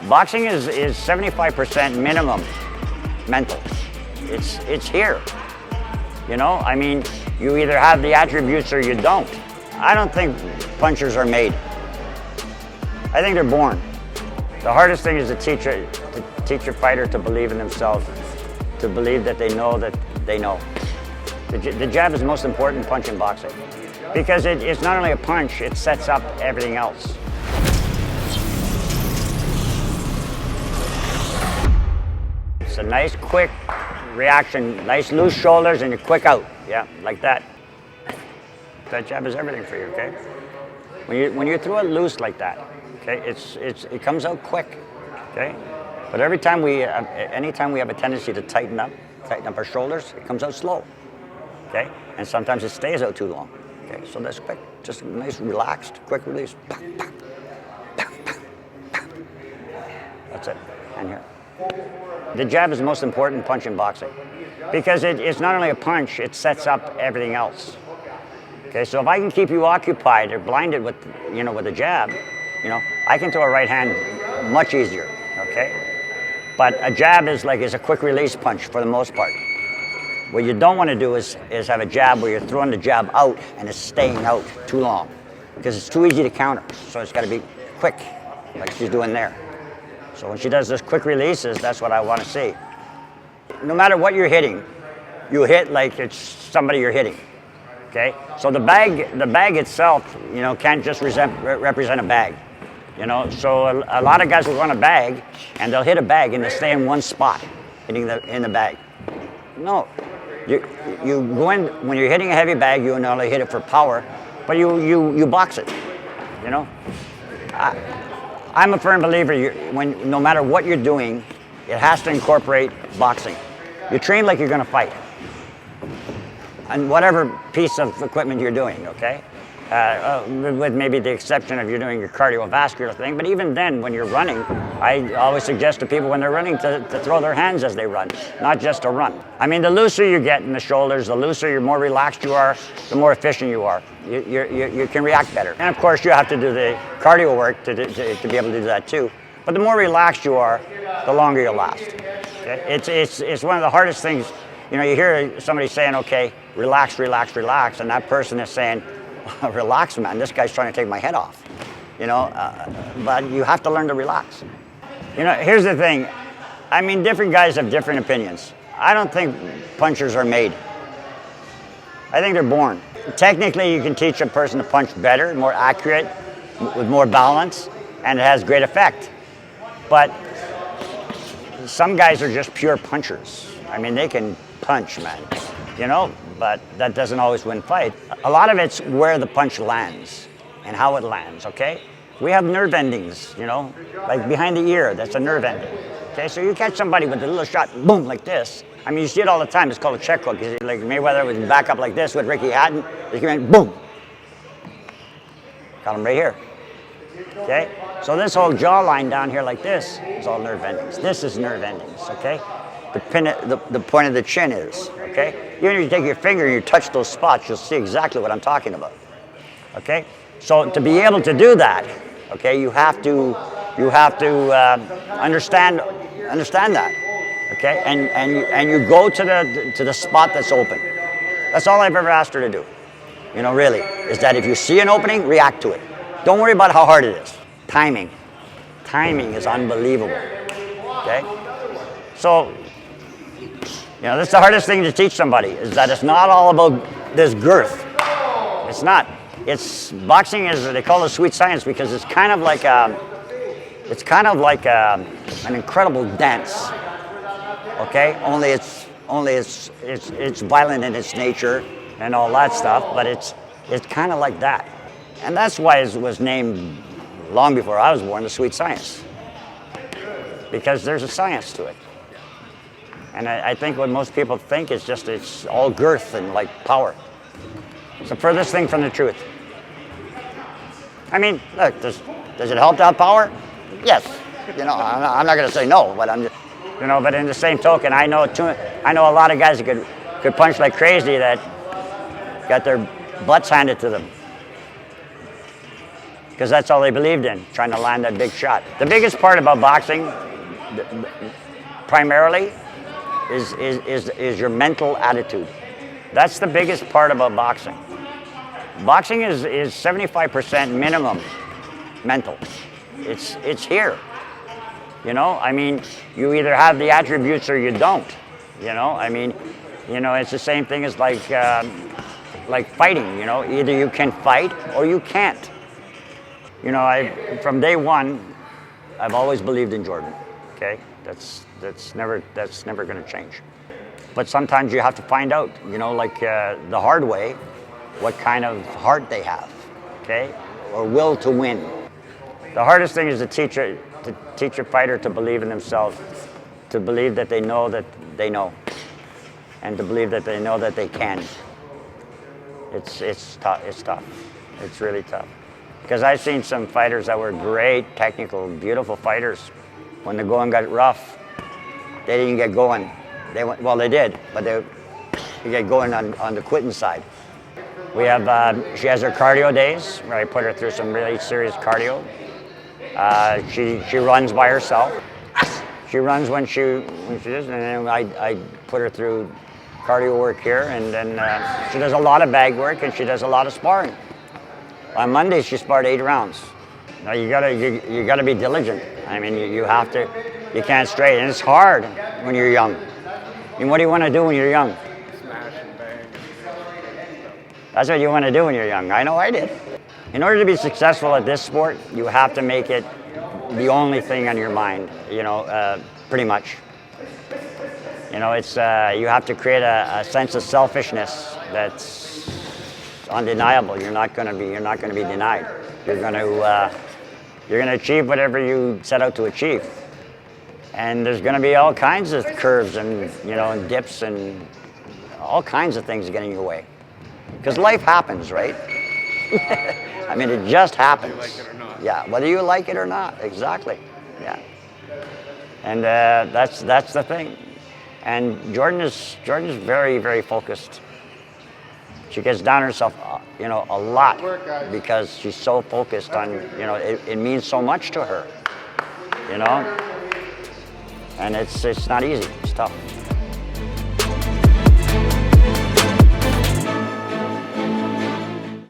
Boxing is 75% minimum mental. It's here. You know, I mean, you either have the attributes or you don't. I don't think punchers are made. I think they're born. The hardest thing is to teach your fighter to believe in themselves, to believe that they know that they know. The jab is the most important punch in boxing because it's not only a punch, it sets up everything else. It's a nice, quick reaction, nice loose shoulders and a quick out. Yeah, like that. That jab is everything for you, okay? When you throw it loose like that, okay, it comes out quick, okay? But anytime we have a tendency to tighten up our shoulders, it comes out slow, okay? And sometimes it stays out too long, okay? So that's quick, just a nice, relaxed, quick release. That's it, and here. The jab is the most important punch in boxing because it's not only a punch, it sets up everything else. Okay, so if I can keep you occupied or blinded with a jab, I can throw a right hand much easier, okay? But a jab is a quick release punch for the most part. What you don't want to do is have a jab where you're throwing the jab out and it's staying out too long because it's too easy to counter. So it's got to be quick, like she's doing there. So when she does this quick releases, that's what I want to see. No matter what you're hitting, you hit like it's somebody you're hitting. Okay? So the bag itself, can't just represent a bag. So a lot of guys will run a bag and they'll hit a bag and they stay in one spot, hitting in the bag. No. You go in when you're hitting a heavy bag, you not only hit it for power, but you box it. I'm a firm believer no matter what you're doing, it has to incorporate boxing. You train like you're going to fight. And whatever piece of equipment you're doing, okay? With maybe the exception of you're doing your cardiovascular thing, but even then, when you're running, I always suggest to people when they're running to throw their hands as they run, not just to run. I mean, the looser you get in the shoulders, the looser, more relaxed you are, the more efficient you are. You can react better. And of course, you have to do the cardio work to be able to do that too. But the more relaxed you are, the longer you'll last. Okay? It's one of the hardest things. You hear somebody saying, okay, relax, relax, relax, and that person is saying, relax, man, this guy's trying to take my head off. But you have to learn to relax. Here's the thing. I mean, different guys have different opinions. I don't think punchers are made. I think they're born. Technically, you can teach a person to punch better, more accurate, with more balance, and it has great effect. But some guys are just pure punchers. I mean, they can punch, man, but that doesn't always win fights. A lot of it's where the punch lands and how it lands, okay? We have nerve endings, like behind the ear, that's a nerve ending. Okay, so you catch somebody with a little shot, boom, like this. I mean, you see it all the time, it's called a check hook. Like Mayweather would back up like this with Ricky Hatton, he came in, boom. Got him right here, okay? So this whole jawline down here like this is all nerve endings. This is nerve endings, okay? The point of the chin is, okay? Even if you take your finger and you touch those spots, you'll see exactly what I'm talking about, okay? So to be able to do that, okay, you have to understand that, okay? And you go to the spot that's open. That's all I've ever asked her to do, really, is that if you see an opening, react to it. Don't worry about how hard it is. Timing is unbelievable, okay? So, that's the hardest thing to teach somebody, is that it's not all about this girth. It's not. Boxing they call it sweet science because it's kind of like an incredible dance. Okay? Only it's violent in its nature and all that stuff, but it's kind of like that. And that's why it was named long before I was born the sweet science. Because there's a science to it. And I think what most people think is just it's all girth and like power. It's the furthest thing from the truth. I mean, look, does it help to have power? Yes. I'm not going to say no, but but in the same token, I know a lot of guys that could punch like crazy that got their butts handed to them. because that's all they believed in, trying to land that big shot. The biggest part about boxing, primarily, is your mental attitude. That's the biggest part about boxing. Boxing is 75% minimum mental. It's here. You know, I mean, you either have the attributes or you don't. You know, I mean, you know, it's the same thing as like fighting. You know, either you can fight or you can't. You know, from day one, I've always believed in Jordan. Okay, that's never going to change. But sometimes you have to find out. You know, like the hard way, what kind of heart they have. Okay, or will to win. The hardest thing is to teach a fighter to believe in themselves, to believe that they know, and to believe that they know that they can. It's tough. It's tough. It's really tough. Because I've seen some fighters that were great, technical, beautiful fighters. When the going got rough, they didn't get going. Well, they did, but they get going on the quitting side. We have, she has her cardio days, where I put her through some really serious cardio. She runs by herself. She runs when she does, and then I put her through cardio work here, and then she does a lot of bag work, and she does a lot of sparring. On Monday, she sparred 8 rounds. Now you gotta be diligent. I mean, you have to, you can't stray, and it's hard when you're young. I mean, what do you want to do when you're young? Smash and bang. That's what you want to do when you're young. I know I did. In order to be successful at this sport, you have to make it the only thing on your mind, you know, pretty much. You know, it's, you have to create a sense of selfishness that's undeniable. You're not going to be denied. You're going to achieve whatever you set out to achieve. And there's going to be all kinds of curves and, you know, and dips and all kinds of things getting your way. Because life happens, right? I mean, it just happens. Whether you like it or not. Yeah, whether you like it or not, exactly. Yeah. And that's the thing. And Jordan is very, very focused. She gets down on herself, you know, a lot because she's so focused on, you know, it means so much to her, you know. And it's not easy. It's tough.